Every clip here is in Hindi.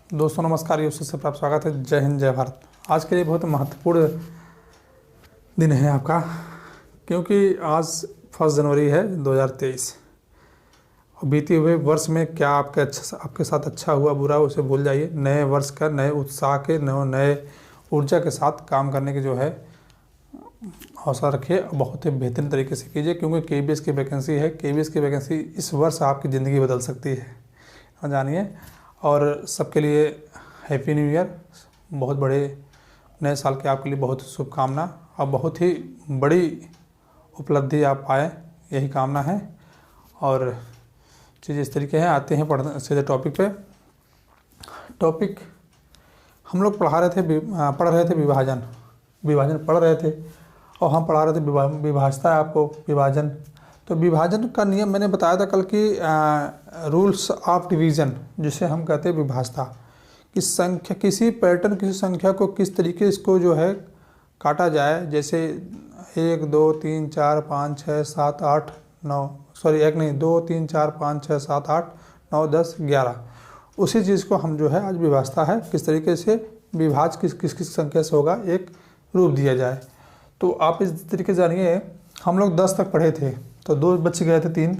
दोस्तों नमस्कार, यूसुफ से प्राप्त स्वागत है। जय हिंद, जय भारत। आज के लिए बहुत महत्वपूर्ण दिन है आपका, क्योंकि आज 1 जनवरी है 2023। और बीते हुए वर्ष में क्या आपके साथ अच्छा हुआ बुरा उसे भूल जाइए। नए वर्ष का नए उत्साह के नए ऊर्जा के साथ काम करने की जो है हौसला रखिए और बहुत ही बेहतरीन तरीके से कीजिए, क्योंकि केबीएस की वैकेंसी है। केबीएस की वैकेंसी इस वर्ष आपकी ज़िंदगी बदल सकती है, जानिए। और सबके लिए हैप्पी न्यू ईयर। बहुत बड़े नए साल के आपके लिए बहुत शुभकामना और बहुत ही बड़ी उपलब्धि आप पाए, यही कामना है। और चीज़ इस तरीके हैं, आते हैं पढ़ने सीधे टॉपिक पे। टॉपिक हम लोग पढ़ रहे थे विभाजन पढ़ रहे थे, और हम पढ़ा रहे थे विभाजता है आपको, विभाजन। तो विभाजन का नियम मैंने बताया था कल की रूल्स ऑफ डिवीज़न, जिसे हम कहते हैं विभाजता। कि संख्या किसी संख्या को किस तरीके इसको जो है काटा जाए, जैसे 1 2 3 4 5 6 7 8 9 सॉरी 1 नहीं 2 3 4 5 6 7 8 9 10 11। उसी चीज़ को हम जो है आज विभाजता है, किस तरीके से विभाज किस संख्या से होगा, एक रूप दिया जाए। तो आप इस तरीके से जानिए, हम लोग 10 तक पढ़े थे, तो 2 बच गए थे, 3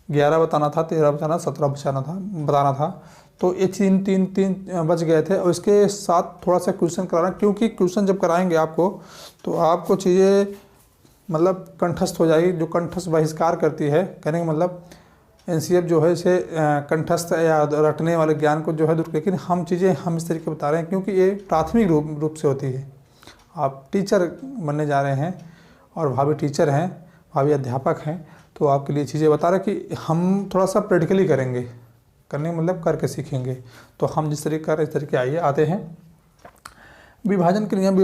11 बताना था, 13 बताना, 17 बताना था। तो ये तीन बच गए थे। और इसके साथ थोड़ा सा क्वेश्चन कराना, क्योंकि क्वेश्चन जब कराएंगे आपको तो आपको चीज़ें मतलब कंठस्थ हो जाएगी। जो कंठस्थ बहिष्कार करती है, कहने का मतलब एनसीएफ जो है इसे कंठस्थ या रटने वाले ज्ञान को जो है दूर। लेकिन हम इस तरीके बता रहे हैं क्योंकि ये प्राथमिक रूप से होती है। आप टीचर बनने जा रहे हैं और भाभी टीचर हैं, भाभी अध्यापक हैं, तो आपके लिए चीज़ें बता रहे कि हम थोड़ा सा प्रैक्टिकली करेंगे, करने का मतलब करके सीखेंगे। तो हम जिस तरीके कर इस तरीके आते हैं। विभाजन के नियम,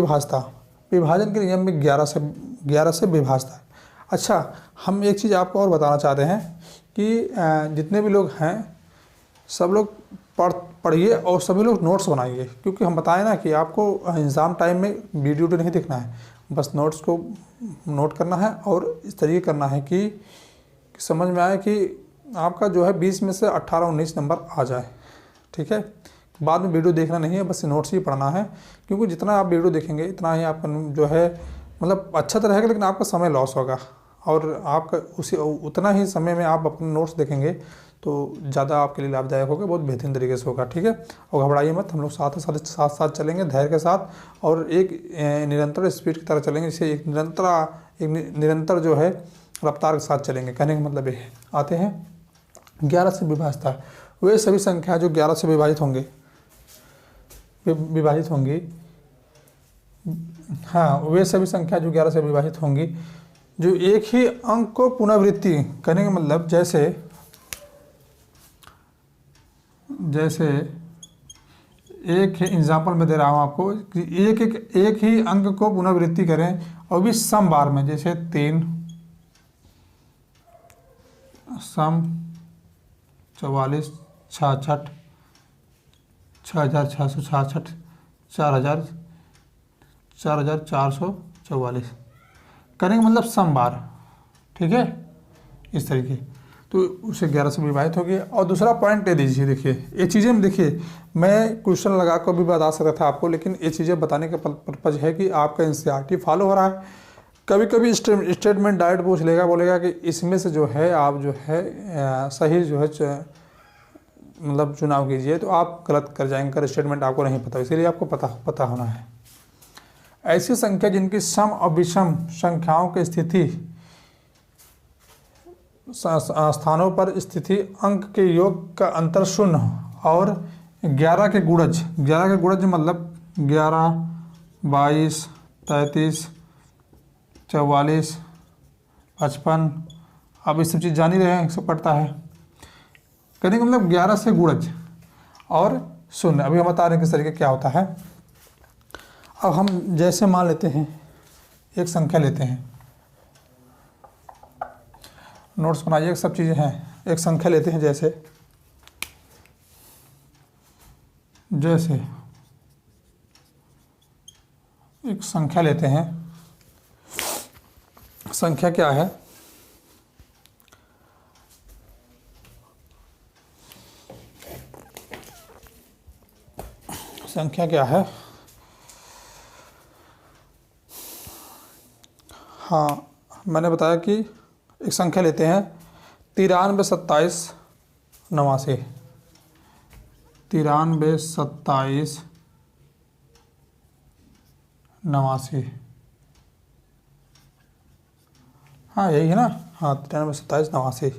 विभाजन के नियम में 11 से विभाजता है। अच्छा, हम एक चीज़ आपको और बताना चाहते हैं कि जितने भी लोग हैं सब लोग पढ़िए और सभी लोग नोट्स बनाइए, क्योंकि हम बताएं ना कि आपको एग्ज़ाम टाइम में वीडियो नहीं देखना है, बस नोट्स को नोट करना है और इस तरीके करना है कि समझ में आए कि आपका जो है 20 में से 18-19 नंबर आ जाए। ठीक है, बाद में वीडियो देखना नहीं है, बस नोट्स ही पढ़ना है, क्योंकि जितना आप वीडियो देखेंगे इतना ही आपका जो है मतलब अच्छा तो रहेगा, लेकिन आपका समय लॉस होगा। और आपका उतना ही समय में आप अपने नोट्स देखेंगे तो ज़्यादा आपके लिए लाभदायक होगा, बहुत बेहतरीन तरीके से होगा। ठीक है, और घबराइए मत, हम लोग साथ चलेंगे धैर्य के साथ, और एक निरंतर स्पीड की तरह चलेंगे, जिससे एक निरंतर जो है रफ्तार के साथ चलेंगे। कहने का मतलब ये है। आते हैं 11 से विभाजता है। वे सभी संख्या जो 11 से विभाजित होंगी, हाँ, वे सभी संख्या जो 11 से विभाजित होंगी, जो एक ही अंक को पुनरावृत्ति करने का मतलब जैसे एक एग्जाम्पल में दे रहा हूँ आपको कि एक ही अंक को पुनरावृत्ति करें और भी सम बार में, जैसे 3 सम 44 66 6666 4444 करने का मतलब सम बार। ठीक है, इस तरीके, तो उसे 11 से विभाजित हो गया। और दूसरा पॉइंट ले दीजिए, देखिए ये चीज़ें में देखिए, मैं क्वेश्चन लगा कर भी बता सकता था आपको, लेकिन ये चीज़ें बताने का पर्पज है कि आपका एनसीईआरटी फॉलो हो रहा है। कभी कभी स्टेटमेंट डायरेक्ट पूछ लेगा, बोलेगा कि इसमें से जो है आप जो है सही जो है मतलब चुनाव कीजिए, तो आप गलत कर जाएंगे, कर स्टेटमेंट आपको नहीं पता, इसीलिए आपको पता होना है। ऐसी संख्या जिनकी सम और विषम संख्याओं की स्थिति स्थानों पर स्थिति अंक के योग का अंतर शून्य हो, और 11 के गुणज मतलब 11 22 33 44 55, अब इस सब चीज़ जान ही रहे हैं, सब पढ़ता है। कहने का मतलब 11 से गुणज और शून्य। अभी हम बता रहे हैं किस तरीके क्या होता है। अब हम जैसे मान लेते हैं, एक संख्या लेते हैं, नोट्स बनाइए, सब चीज़ें हैं। एक संख्या लेते हैं, जैसे एक संख्या लेते हैं। संख्या क्या है? संख्या क्या है? हाँ, मैंने बताया कि एक संख्या लेते हैं 93 27 89। 93 27 89। हाँ यही है ना। हाँ 93 27 89।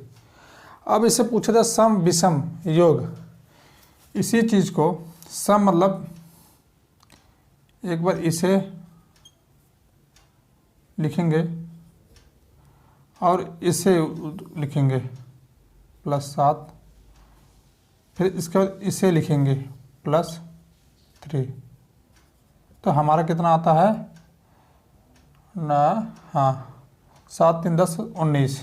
अब इससे पूछा था सम विषम योग। इसी चीज़ को सम मतलब एक बार इसे लिखेंगे और इसे लिखेंगे +7, फिर इसके बाद इसे लिखेंगे +3, तो हमारा कितना आता है ना। हाँ 7 3 10 19।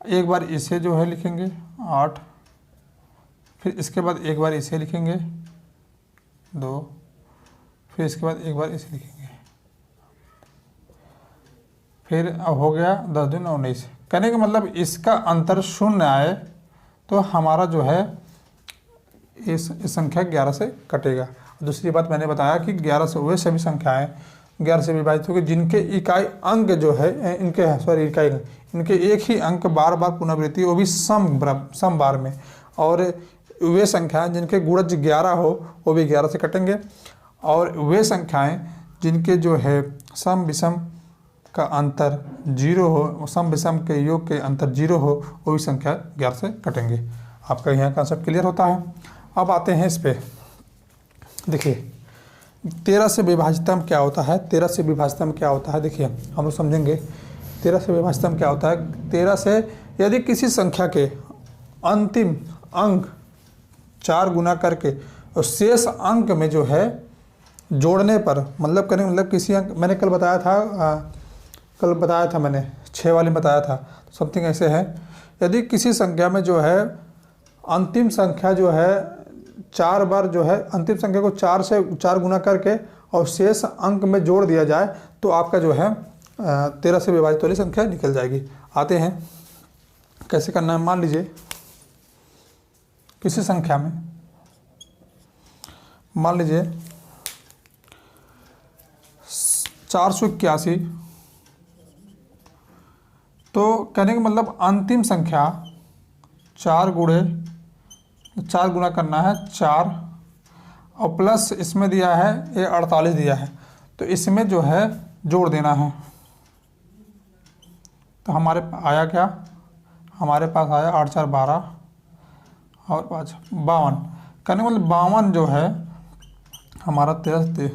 एक बार इसे जो है लिखेंगे 8, फिर इसके बाद एक बार इसे लिखेंगे 2, फिर इसके बाद एक बार इसे लिखेंगे, फिर अब हो गया 10 दूनी 19। कहने का मतलब इसका अंतर 0 आए तो हमारा जो है इस संख्या 11 से कटेगा। दूसरी बात मैंने बताया कि 11 से वे सभी संख्याएं 11 से विभाजित होगी जिनके इकाई अंक जो है इनके एक ही अंक बार बार पुनरावृत्ति, वो भी सम बार में, और वे संख्याएं जिनके गुणज 11 हो वो भी 11 से कटेंगे, और वे संख्याएं जिनके जो है सम विषम का अंतर 0 हो, सम विषम के योग के अंतर 0 हो, वो भी संख्या 11 से कटेंगे। आपका यहाँ कंसेप्ट क्लियर होता है। अब आते हैं इस पे, देखिए 13 से विभाजितम क्या होता है। 13 से विभाजितम क्या होता है देखिए हम लोग समझेंगे। 13 से विभाजितम क्या होता है। 13 से यदि किसी संख्या के अंतिम अंक 4 गुना करके और शेष अंक में जो है जोड़ने पर, मतलब करें मतलब किसी अंक, मैंने कल बताया था मैंने 6 वाले में बताया था, तो समथिंग ऐसे है। यदि किसी संख्या में जो है अंतिम संख्या जो है 4 बार जो है अंतिम संख्या को 4 से 4 गुना करके और शेष अंक में जोड़ दिया जाए तो आपका जो है 13 से विभाजित वाली संख्या निकल जाएगी। आते हैं कैसे करना है। मान लीजिए किसी संख्या में, मान लीजिए 481, तो कहने का मतलब अंतिम संख्या 4 गुना करना है 4, और प्लस इसमें दिया है ये 48 दिया है, तो इसमें जो है जोड़ देना है। तो हमारे आया क्या, हमारे पास आया 8 4 12 और 5 52। कहने का मतलब 52 जो है हमारा 13 से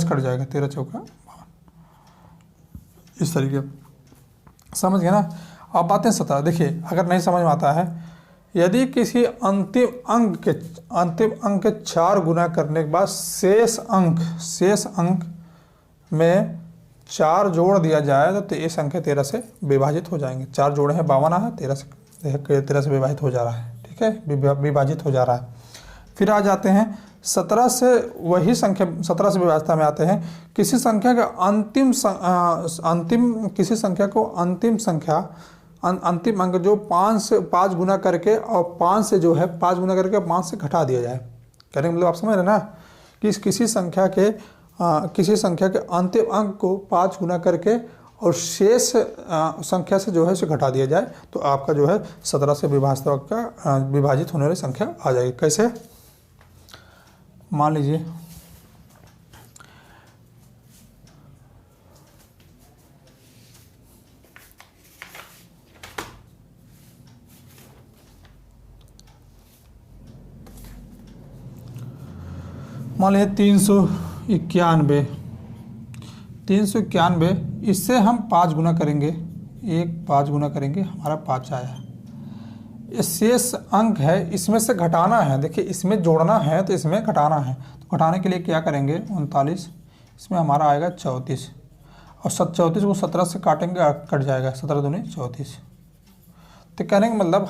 कट जाएगा, 13 चौका 52। इस तरीके समझ गए ना। अब बातें 17। देखिए अगर नहीं समझ में आता है, यदि किसी अंतिम अंक के 4 गुना करने के बाद शेष अंक में 4 जोड़ दिया जाए तो ये संख्या 13 से विभाजित हो जाएंगे। 4 जोड़े हैं 52 है, 13 से विभाजित हो जा रहा है, ठीक है, विभाजित हो जा रहा है। फिर आ जाते हैं 17 से, वही संख्या 17 से विभाजित में आते हैं। किसी संख्या का अंतिम अंक जो 5 गुना करके और 5 से जो है 5 गुना करके 5 से घटा दिया जाए। कहने का मतलब आप समझ रहे ना कि किसी संख्या के अंतिम अंक को 5 गुना करके और शेष संख्या से जो है उसे घटा दिया जाए तो आपका जो है 17 से विभाजित होने वाली संख्या आ जाएगी। कैसे, मान लीजिए मान लीजिए 391, इससे हम 5 गुना करेंगे, 5 गुना करेंगे, हमारा 5 आया। ये शेष अंक है, इसमें से घटाना है। देखिए इसमें जोड़ना है तो इसमें घटाना है, तो घटाने के लिए क्या करेंगे 39, इसमें हमारा आएगा 34, और 34 को 17 से काटेंगे, कट जाएगा, 17 दूनी 34। तो कहने का मतलब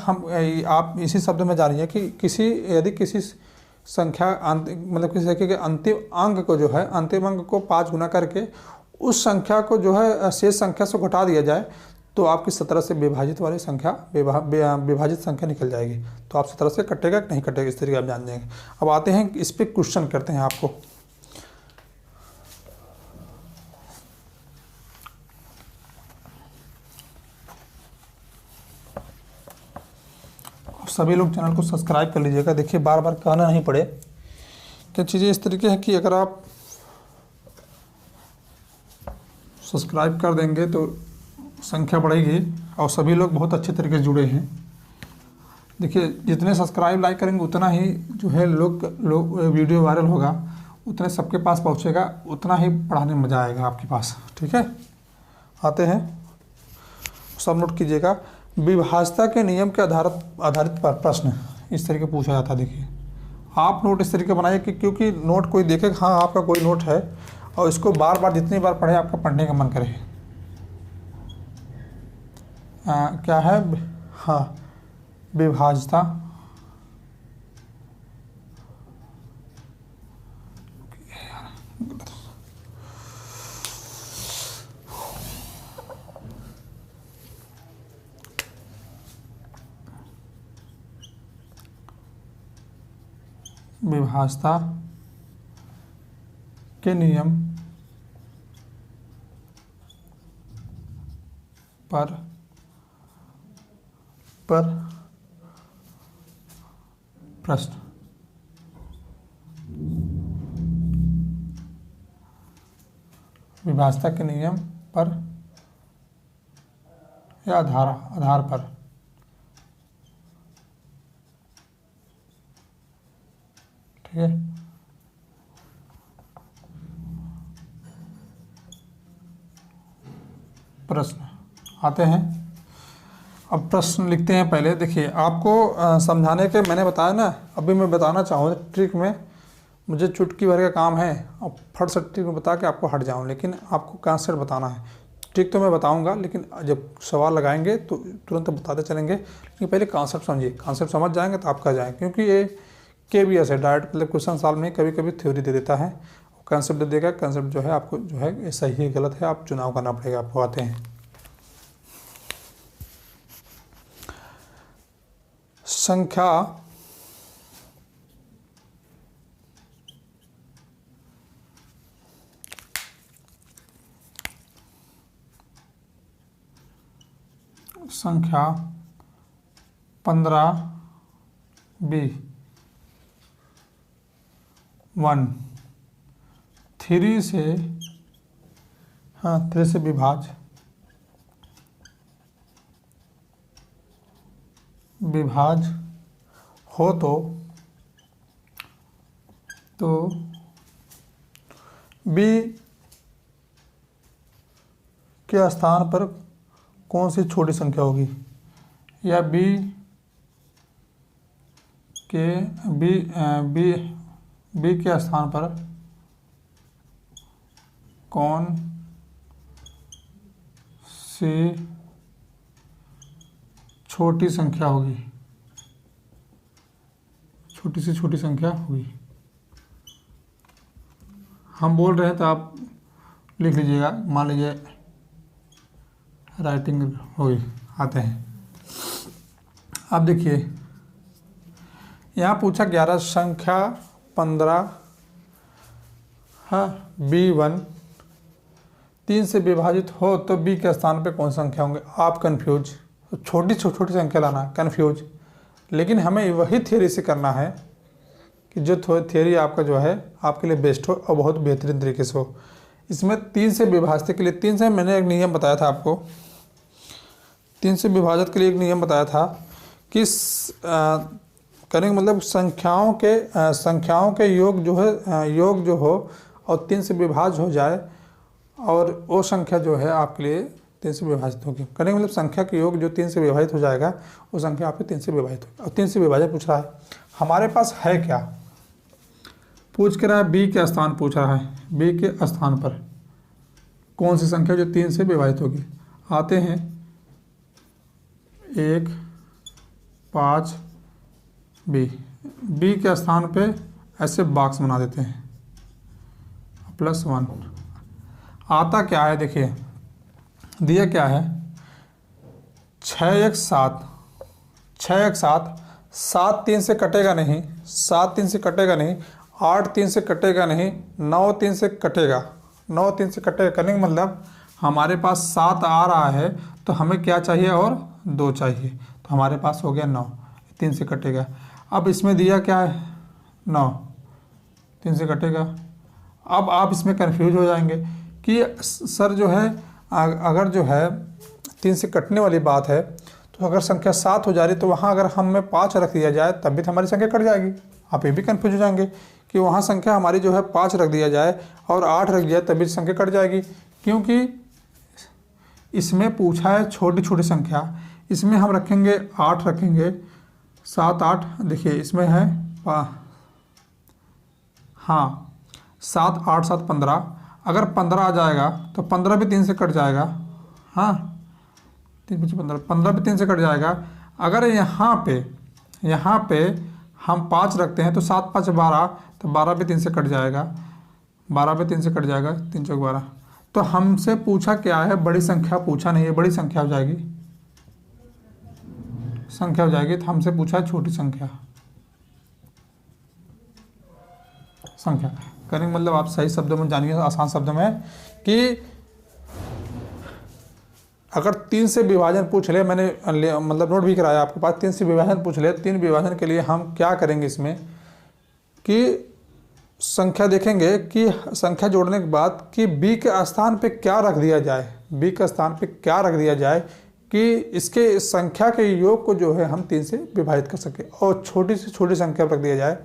आप इसी शब्द में जानिए कि यदि किसी संख्या मतलब किसी संख्या के अंतिम अंक को जो है अंतिम अंक को 5 गुना करके उस संख्या को जो है शेष संख्या से घटा दिया जाए तो आपकी 17 से विभाजित वाली संख्या विभाजित संख्या निकल जाएगी। तो आप 17 से कटेगा कि नहीं कटेगा, इस तरीके आप जान जाएंगे। अब आते हैं इस पर क्वेश्चन करते हैं आपको। सभी लोग चैनल को सब्सक्राइब कर लीजिएगा। देखिए बार बार कहना नहीं पड़े, क्या चीज़ें इस तरीके हैं कि अगर आप सब्सक्राइब कर देंगे तो संख्या बढ़ेगी और सभी लोग बहुत अच्छे तरीके से जुड़े हैं। देखिए जितने सब्सक्राइब लाइक करेंगे उतना ही जो है लोग वीडियो वायरल होगा, उतने सबके पास पहुंचेगा, उतना ही पढ़ाने में मज़ा आएगा आपके पास। ठीक है, आते हैं, सब नोट कीजिएगा। विभाज्यता के नियम के आधारित पर प्रश्न इस तरीके पूछा जाता है। देखिए आप नोट इस तरीके बनाइए कि क्योंकि नोट कोई देखे हाँ आपका कोई नोट है और इसको बार बार जितनी बार पढ़े आपका पढ़ने का मन करे। क्या है, हाँ, विभाज्यता विभाज्यता के नियम पर प्रश्न। विभाज्यता के नियम पर या आधार पर ठीक है। प्रश्न आते हैं। अब प्रश्न लिखते हैं पहले। देखिए आपको समझाने के मैंने बताया ना, अभी मैं बताना चाहूँ ट्रिक में मुझे चुटकी भर का काम है, अब फट से ट्रिक में बता के आपको हट जाऊँ, लेकिन आपको कॉन्सेप्ट बताना है। ट्रिक तो मैं बताऊंगा लेकिन जब सवाल लगाएंगे तो तुरंत बताते चलेंगे, लेकिन पहले कॉन्सेप्ट समझिए। कॉन्सेप्ट समझ जाएंगे तो आप कह जाएंगे, क्योंकि ये KVS है, डायरेक्ट मतलब क्वेश्चन सॉल्व में कभी कभी थ्योरी दे देता है, कॉन्सेप्ट दे देगा। कॉन्सेप्ट जो है आपको जो है ये सही है गलत है आप चुनाव करना पड़ेगा आपको। आते हैं संख्या 15B 1 3 से, हाँ 3 से विभाज्य हो तो B के स्थान पर कौन सी छोटी संख्या होगी, या B के स्थान पर कौन सी छोटी संख्या होगी, छोटी से छोटी संख्या होगी। हम बोल रहे हैं तो आप लिख लीजिएगा, मान लीजिए राइटिंग होगी। आते हैं, अब देखिए यहाँ पूछा 11 संख्या 15 हाँ B1 3 से विभाजित हो तो B के स्थान पे कौन सी संख्या होंगे। आप कंफ्यूज, छोटी संख्या लाना कंफ्यूज, लेकिन हमें वही थियरी से करना है कि जो थियरी आपका जो है आपके लिए बेस्ट हो और बहुत बेहतरीन तरीके से हो। इसमें 3 से विभाजित के लिए 3 से मैंने एक नियम बताया था आपको, 3 से विभाजित के लिए एक नियम बताया था कि करेंगे मतलब संख्याओं के योग जो हो और 3 से विभाज्य हो जाए और वो संख्या जो है आपके लिए 3 से विभाजित होगी। करेंगे मतलब संख्या के योग जो 3 से विभाजित हो जाएगा वो संख्या आपके 3 से विभाजित होगी। और 3 से विभाजित पूछ रहा है, हमारे पास है क्या, पूछ के रहा है B के स्थान पूछ रहा है, B के स्थान पर कौन सी संख्या जो 3 से विभाजित होगी। आते हैं 1 5 B के स्थान पे ऐसे बॉक्स बना देते हैं +1। आता क्या है देखिए, दिया क्या है 6 1 7, 6 1 7, 7 3 से कटेगा नहीं, 7 3 से कटेगा नहीं, 8 3 से कटेगा नहीं, 9 3 से कटेगा, 9 3 से कटेगा। करने का मतलब हमारे पास 7 आ रहा है तो हमें क्या चाहिए और 2 चाहिए, तो हमारे पास हो गया 9, 3 से कटेगा। अब इसमें दिया क्या है 9, 3 से कटेगा। अब आप इसमें कंफ्यूज हो जाएंगे कि सर जो है अगर जो है 3 से कटने वाली बात है तो अगर संख्या 7 हो जा रही तो वहाँ अगर हमें 5 रख दिया जाए तब भी तो हमारी संख्या कट जाएगी। आप ये भी कंफ्यूज हो जाएंगे कि वहाँ संख्या हमारी जो है 5 रख दिया जाए और 8 रख दिया तब भी संख्या कट जाएगी, क्योंकि इसमें पूछा है छोटी छोटी संख्या। इसमें हम रखेंगे 8 रखेंगे, 7 8, देखिए इसमें है हाँ 7 8 7 15, अगर 15 आ जाएगा तो 15 भी 3 से कट जाएगा। हाँ 3 5 15, 15 भी 3 से कट जाएगा। अगर यहाँ पे हम 5 रखते हैं तो 7 5 12, तो 12 भी 3 से कट जाएगा, 12 भी 3 से कट जाएगा, 3 चौक 12। तो हमसे पूछा क्या है, बड़ी संख्या पूछा नहीं है, बड़ी संख्या हो जाएगी, तो हमसे पूछा है छोटी संख्या करेंगे। मतलब आप सही शब्दों में जानिए, आसान शब्दों में, कि अगर 3 से विभाजन पूछ ले, मैंने मतलब नोट भी कराया आपके पास, 3 से विभाजन पूछ ले, 3 विभाजन के लिए हम क्या करेंगे इसमें कि संख्या देखेंगे कि संख्या जोड़ने के बाद कि b के स्थान पे क्या रख दिया जाए, b के स्थान पे क्या रख दिया जाए कि इसके संख्या के योग को जो है हम 3 से विभाजित कर सके और छोटी से छोटी संख्या रख दिया जाए।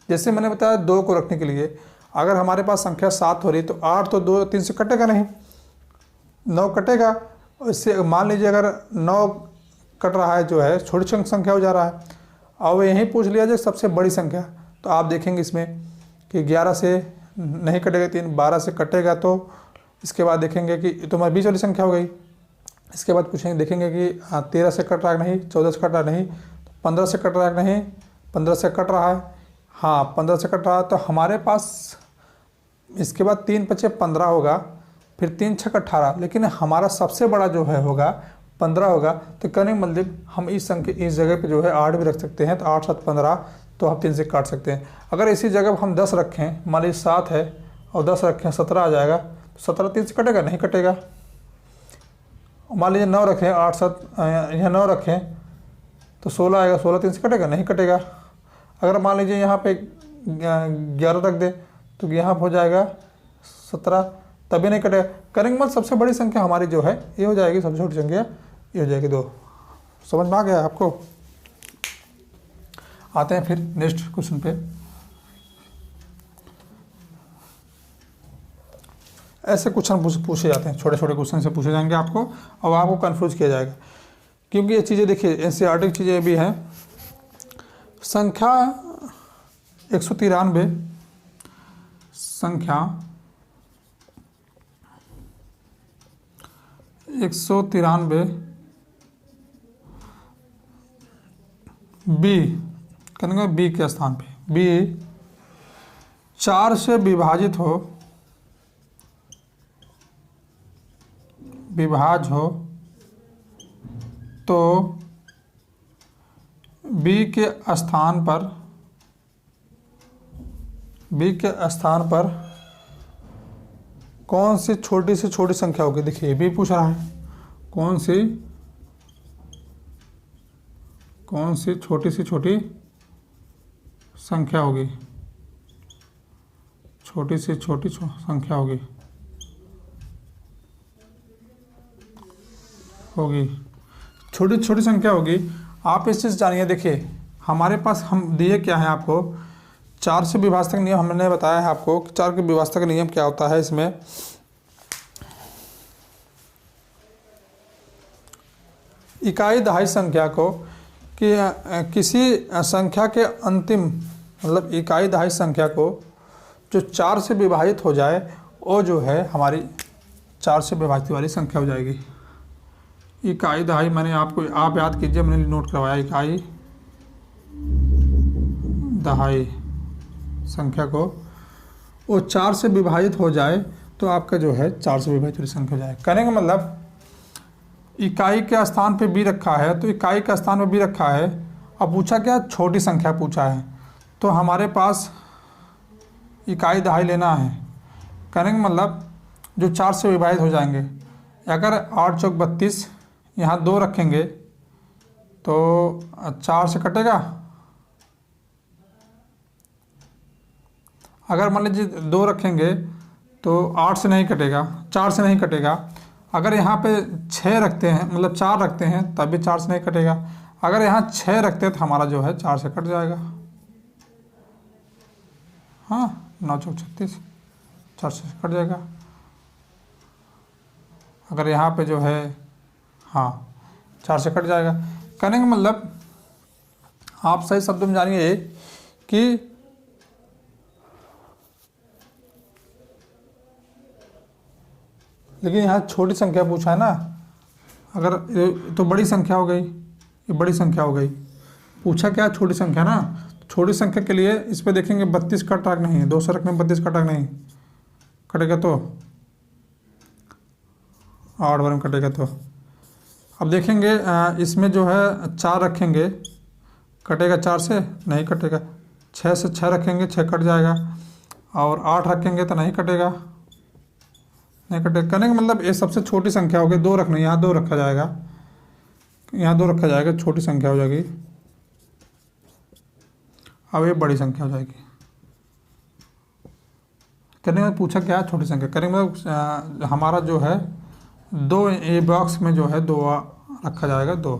जैसे मैंने बताया 2 को रखने के लिए, अगर हमारे पास संख्या 7 हो रही तो 8 तो 2 3 से कटेगा नहीं, 9 कटेगा। इससे मान लीजिए अगर 9 कट रहा है जो है छोटी संख्या हो जा रहा है। अब यहीं पूछ लिया जाए सबसे बड़ी संख्या, तो आप देखेंगे इसमें कि 11 से नहीं कटेगा 3, 12 से कटेगा, तो इसके बाद देखेंगे कि तो हमारी 20 वाली संख्या हो गई। इसके बाद पूछेंगे देखेंगे कि 13 से कट रहा है नहीं, 14 से कट रहा है नहीं, 15 से कट रहा है नहीं, 15 से कट रहा है, हाँ 15 से कट रहा है। तो हमारे पास इसके बाद 3 5 15 होगा, फिर 3 6 18, लेकिन हमारा सबसे बड़ा जो है होगा 15 होगा। तो कहने का मतलब हम इस जगह पे जो है 8 भी रख सकते हैं, तो 8 7 15, तो हम 3 से काट सकते हैं। अगर इसी जगह हम 10 रखें, मान लीजिए 7 है और 10 रखें 17 आ जाएगा, तो 17 3 से कटेगा नहीं कटेगा। मान लीजिए 9 रखें, 8 7 यहाँ 9 रखें तो 16 आएगा, 16 3 से कटेगा नहीं कटेगा। अगर मान लीजिए यहाँ पे 11 रख दे तो यहाँ हो जाएगा 17, तभी नहीं कटेगा। करेंगे मतलब सबसे बड़ी संख्या हमारी जो है ये हो जाएगी, सबसे छोटी संख्या ये हो जाएगी 2। समझ में आ गया आपको? आते हैं फिर नेक्स्ट क्वेश्चन पे। ऐसे क्वेश्चन पूछे जाते हैं, छोटे छोटे क्वेश्चन से पूछे जाएंगे आपको और आपको कंफ्यूज किया जाएगा, क्योंकि ये चीज़ें देखिए एनसीईआरटी की चीज़ें भी हैं। संख्या 193, संख्या 193 बी करेंगे, बी के स्थान पे बी 4 से विभाजित हो, विभाज हो तो b के स्थान पर कौन सी छोटी से छोटी संख्या होगी। देखिए b पूछ रहा है कौन सी छोटी से छोटी संख्या होगी, छोटी से छोटी संख्या होगी छोटी छोटी संख्या होगी। आप इस चीज़ जानिए, देखिए हमारे पास हम दिए क्या है आपको, 4 से विभाजक नियम हमने बताया है आपको कि 4 के विभाजक नियम क्या होता है। इसमें इकाई दहाई संख्या को कि किसी संख्या के अंतिम मतलब इकाई दहाई संख्या को जो 4 से विभाजित हो जाए वो जो है हमारी 4 से विभाजित वाली संख्या हो जाएगी। इकाई दहाई मैंने आपको, आप याद कीजिए, मैंने नोट करवाया, इकाई दहाई संख्या को वो 4 से विभाजित हो जाए तो आपका जो है 4 से विभाजित वाली संख्या हो जाए। कहने का मतलब इकाई के स्थान पे बी रखा है, तो इकाई का स्थान पे बी रखा है। अब पूछा क्या, छोटी संख्या पूछा है, तो हमारे पास इकाई दहाई लेना है। कहने का मतलब जो 4 से विभाजित हो जाएंगे। अगर 8 चौक 32, यहाँ 2 रखेंगे तो 4 से कटेगा। अगर मान लीजिए 2 रखेंगे तो 8 से नहीं कटेगा, 4 से नहीं कटेगा। अगर यहाँ पे 6 रखते हैं, मतलब 4 रखते हैं, तब भी 4 से नहीं कटेगा। अगर यहाँ 6 रखते हैं तो हमारा जो है 4 से कट जाएगा। हाँ, 9 चौक 36, 4 से कट जाएगा। अगर यहाँ पे जो है, हाँ, 4 से कट जाएगा। कहने का मतलब आप सही शब्दों में जानिए कि लेकिन यहाँ छोटी संख्या पूछा है ना। अगर तो बड़ी संख्या हो गई, ये बड़ी संख्या हो गई। पूछा क्या, छोटी संख्या ना। तो छोटी संख्या के लिए इस पे देखेंगे 32 का टक नहीं है, 2 से रखने में 32 का टक नहीं कटेगा, तो 8 बार में कटेगा। तो अब देखेंगे इसमें जो है 4 रखेंगे, कटेगा 4 से नहीं कटेगा। 6 से 6 रखेंगे, 6 कट जाएगा। और 8 रखेंगे तो नहीं कटेगा, नहीं कटेगा। करने का मतलब ये सबसे छोटी संख्या हो गई। 2 रखना, यहाँ 2 रखा जाएगा, यहाँ 2 रखा जाएगा, छोटी संख्या हो जाएगी। अब ये बड़ी संख्या हो जाएगी। करने में पूछा क्या, छोटी संख्या। करने का मतलब हमारा जो है 2, ए बॉक्स में जो है 2 रखा जाएगा, 2।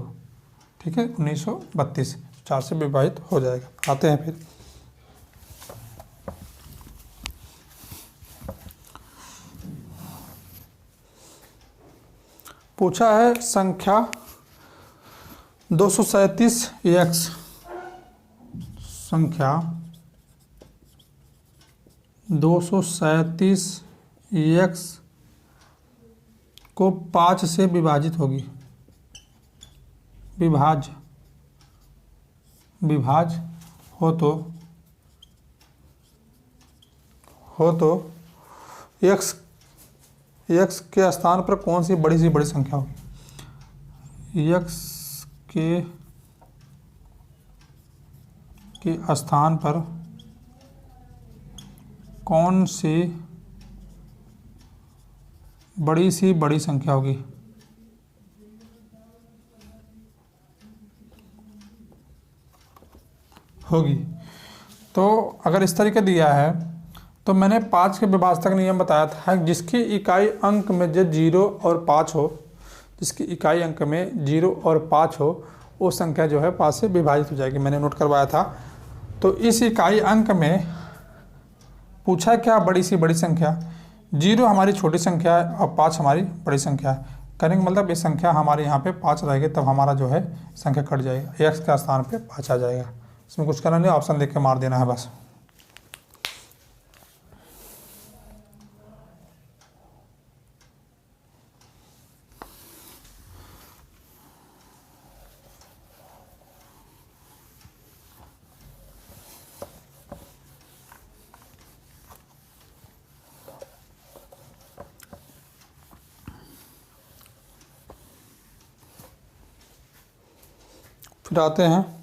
ठीक है, 1932 4 से विभाजित हो जाएगा। आते हैं फिर पूछा है संख्या 237x, संख्या 237x को 5 से विभाजित होगी। विभाज हो तो x के स्थान पर कौन सी बड़ी संख्या होगी। x के स्थान पर कौन सी बड़ी संख्या होगी। तो अगर इस तरीके दिया है तो मैंने 5 के विभाजक नियम बताया था, जिसकी इकाई अंक में जो 0 और 5 हो, जिसकी इकाई अंक में 0 और 5 हो, वो संख्या जो है 5 से विभाजित हो जाएगी। मैंने नोट करवाया था। तो इस इकाई अंक में पूछा क्या, बड़ी संख्या। 0 हमारी छोटी संख्या है और 5 हमारी बड़ी संख्या है। कहने का मतलब ये संख्या हमारे यहाँ पे 5 रहेगी, तब हमारा जो है संख्या कट जाएगा, x का स्थान पे 5 आ जाएगा। इसमें कुछ करना नहीं, ऑप्शन देख के मार देना है बस। फिर आते हैं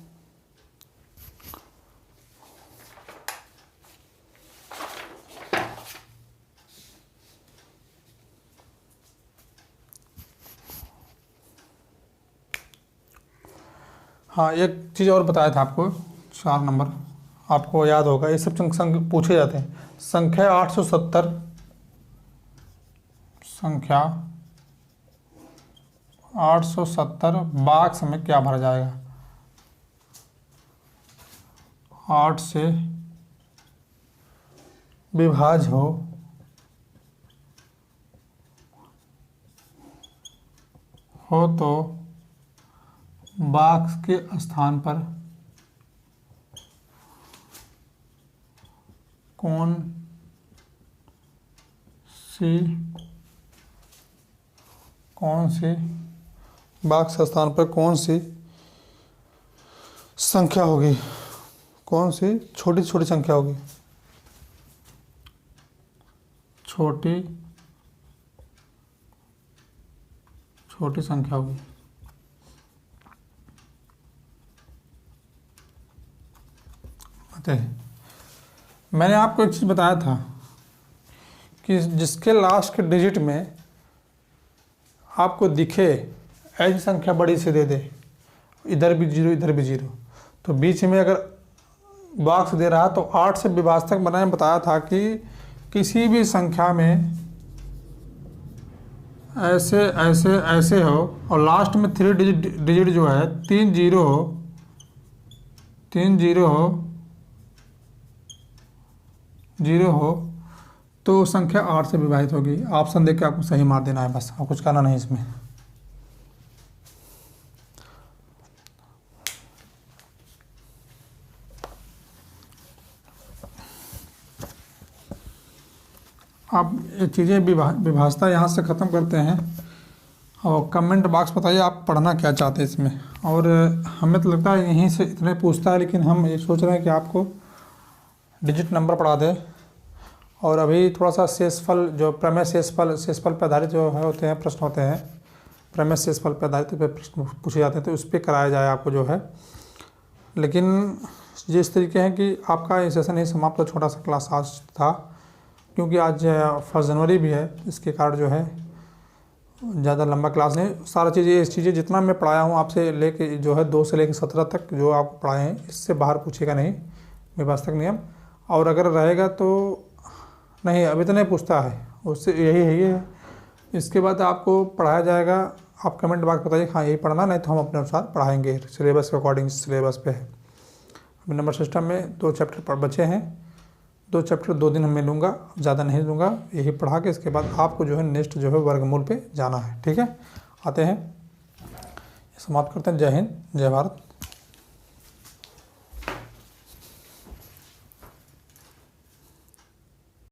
हाँ, एक चीज़ और बताया था आपको, 4 नंबर आपको याद होगा, ये सब पूछे जाते हैं। संख्या 870, संख्या 870 बॉक्स में क्या भरा जाएगा। 8 से विभाज हो तो बॉक्स के स्थान पर कौन सी बॉक्स के स्थान पर कौन सी संख्या होगी, कौन सी छोटी संख्या होगी। छोटी संख्या होगी। मैंने आपको एक चीज़ बताया था कि जिसके लास्ट के डिजिट में आपको दिखे ऐसी संख्या बड़ी से दे दे, इधर भी जीरो इधर भी जीरो, तो बीच में अगर बॉक्स दे रहा तो 8 से विभाजक मैंने बताया था कि किसी भी संख्या में ऐसे ऐसे ऐसे हो और लास्ट में 3 डिजिट जो है 3 जीरो हो, 3 जीरो हो तो संख्या 8 से विभाजित होगी। ऑप्शन देख के आपको सही मार देना है, बस और कुछ करना नहीं इसमें। आप ये चीज़ें विभाजता यहाँ से ख़त्म करते हैं और कमेंट बॉक्स बताइए आप पढ़ना क्या चाहते हैं इसमें। और हमें तो लगता है यहीं से इतने पूछता है, लेकिन हम ये सोच रहे हैं कि आपको डिजिट नंबर पढ़ा दें। और अभी थोड़ा सा शेषफल, जो प्रमेय शेषफल पर आधारित जो है होते हैं प्रश्न होते हैं, प्रमेय शेषफल पर आधारित प्रश्न पूछे जाते हैं, तो उस पर कराया जाए आपको जो है। लेकिन जिस तरीके हैं कि आपका ये सेशन ही समाप्त, छोटा सा क्लास आज था, क्योंकि आज 1 जनवरी भी है, इसके कारण जो है ज़्यादा लंबा क्लास नहीं। सारा चीज़ें जितना मैं पढ़ाया हूँ आपसे लेके जो है 2 से लेकर 17 तक जो आप पढ़ाए हैं, इससे बाहर पूछेगा नहीं विभाजक नियम। और अगर रहेगा तो नहीं, अभी तो नहीं पूछता है, उससे यही है। इसके बाद आपको पढ़ाया जाएगा, आप कमेंट बॉक्स बताइए हाँ यही पढ़ना, नहीं तो हम अपने अनुसार पढ़ाएंगे सिलेबस के अकॉर्डिंग। सिलेबस पे है अभी नंबर सिस्टम में 2 चैप्टर बचे हैं, 2 चैप्टर 2 दिन में लूँगा, ज़्यादा नहीं लूँगा, यही पढ़ा के इसके बाद आपको जो है नेक्स्ट जो है वर्गमूल पे जाना है। ठीक है, आते हैं, समाप्त करते हैं। जय हिंद, जय भारत।